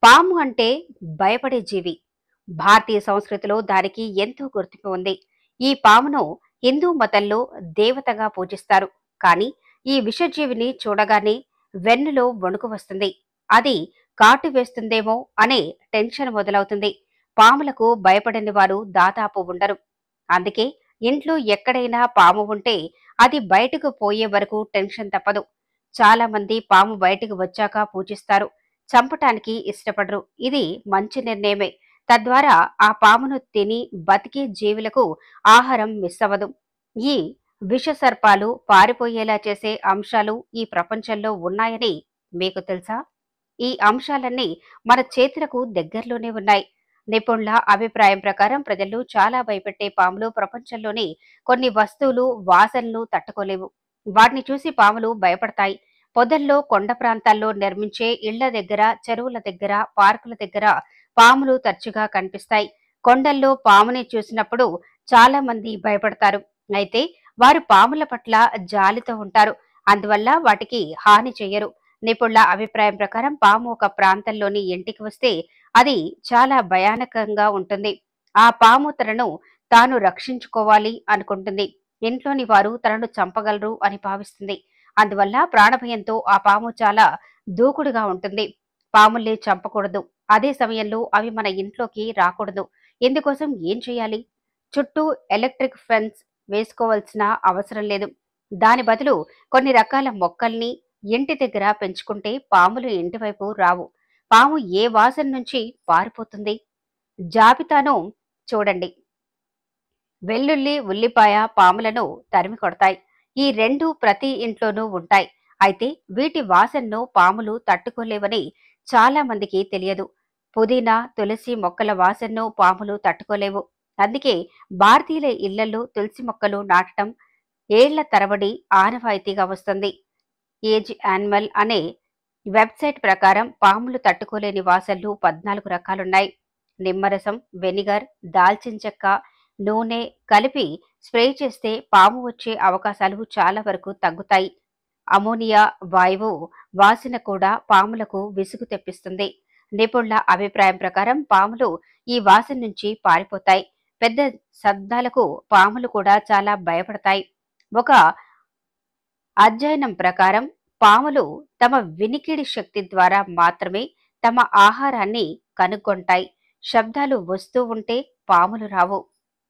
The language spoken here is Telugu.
పాము అంటే భయపడే జీవి. భారతీయ సంస్కృతిలో దానికి ఎంతో గుర్తింపు ఉంది. ఈ పామును హిందూ మతంలో దేవతగా పూజిస్తారు. కానీ ఈ విషజీవిని చూడగానే వెన్నులో వణుకు వస్తుంది. అది కాటు వేస్తుందేమో అనే టెన్షన్ మొదలవుతుంది. పాములకు భయపడని వారు దాదాపు ఉండరు. అందుకే ఇంట్లో ఎక్కడైనా పాము ఉంటే అది బయటకు పోయే వరకు టెన్షన్ తప్పదు. చాలా మంది పాము బయటకు వచ్చాక పూజిస్తారు. చంపటానికి ఇష్టపడరు. ఇది మంచి నిర్ణయమే. తద్వారా ఆ పామును తిని బతికే జీవులకు ఆహారం మిస్ అవ్వదు. ఈ విషసర్పాలు పారిపోయేలా చేసే అంశాలు ఈ ప్రపంచంలో ఉన్నాయని మీకు తెలుసా? ఈ అంశాలన్నీ మన చేతులకు దగ్గరలోనే ఉన్నాయి. నిపుణుల అభిప్రాయం ప్రకారం ప్రజలు చాలా భయపెట్టే పాములు ప్రపంచంలోని కొన్ని వస్తువులు వాసనలు తట్టుకోలేవు. వాటిని చూసి పాములు భయపడతాయి. పొదల్లో, కొండ ప్రాంతాల్లో నిర్మించే ఇళ్ల దగ్గర, చెరువుల దగ్గర, పార్కుల దగ్గర పాములు తరచుగా కనిపిస్తాయి. కొండల్లో పాముని చూసినప్పుడు చాలా మంది భయపడతారు. అయితే వారు పాముల పట్ల జాలితో ఉంటారు. అందువల్ల వాటికి హాని చెయ్యరు. నిపుణుల అభిప్రాయం ప్రకారం పాము ఒక ప్రాంతంలోని ఇంటికి వస్తే అది చాలా భయానకంగా ఉంటుంది. ఆ పాము తనను తాను రక్షించుకోవాలి అనుకుంటుంది. ఇంట్లోని వారు తనను చంపగలరు అని భావిస్తుంది. అందువల్ల ప్రాణభయంతో ఆ పాము చాలా దూకుడుగా ఉంటుంది. పాముల్ని చంపకూడదు. అదే సమయంలో అవి మన ఇంట్లోకి రాకూడదు. ఇందుకోసం ఏం చేయాలి? చుట్టూ ఎలక్ట్రిక్ ఫెన్స్ వేసుకోవాల్సిన అవసరం లేదు. దాని బదులు కొన్ని రకాల మొక్కల్ని ఇంటి దగ్గర పెంచుకుంటే పాములు ఇంటివైపు రావు. పాము ఏ వాసన నుంచి పారిపోతుంది? జాబితాను చూడండి. వెల్లుల్లి, ఉల్లిపాయ పాములను తరిమి కొడతాయి. ఈ రెండు ప్రతి ఇంట్లోనూ ఉంటాయి. అయితే వీటి వాసనను పాములు తట్టుకోలేవని చాలా మందికి తెలియదు. పుదీనా, తులసి మొక్కల వాసనను పాములు తట్టుకోలేవు. అందుకే భారతీయుల ఇళ్లలో తులసి మొక్కలు నాటడం ఏళ్ల తరబడి ఆనవాయితీగా వస్తుంది. ఏజ్ యానిమల్ అనే వెబ్సైట్ ప్రకారం పాములు తట్టుకోలేని వాసనలు 14 రకాలున్నాయి. నిమ్మరసం, వెనిగర్, దాల్చిన చెక్క, నూనె కలిపి స్ప్రే చేస్తే పాము వచ్చే అవకాశాలు చాలా వరకు తగ్గుతాయి. అమోనియా వాయువు వాసన కూడా పాములకు విసుగు తెప్పిస్తుంది. నిపుణుల అభిప్రాయం ప్రకారం పాములు ఈ వాసన నుంచి పారిపోతాయి. పెద్ద శబ్దాలకు పాములు కూడా చాలా భయపడతాయి. ఒక అధ్యయనం ప్రకారం పాములు తమ వినికిడి శక్తి ద్వారా మాత్రమే తమ ఆహారాన్ని కనుగొంటాయి. శబ్దాలు వస్తూ ఉంటే పాములు రావు.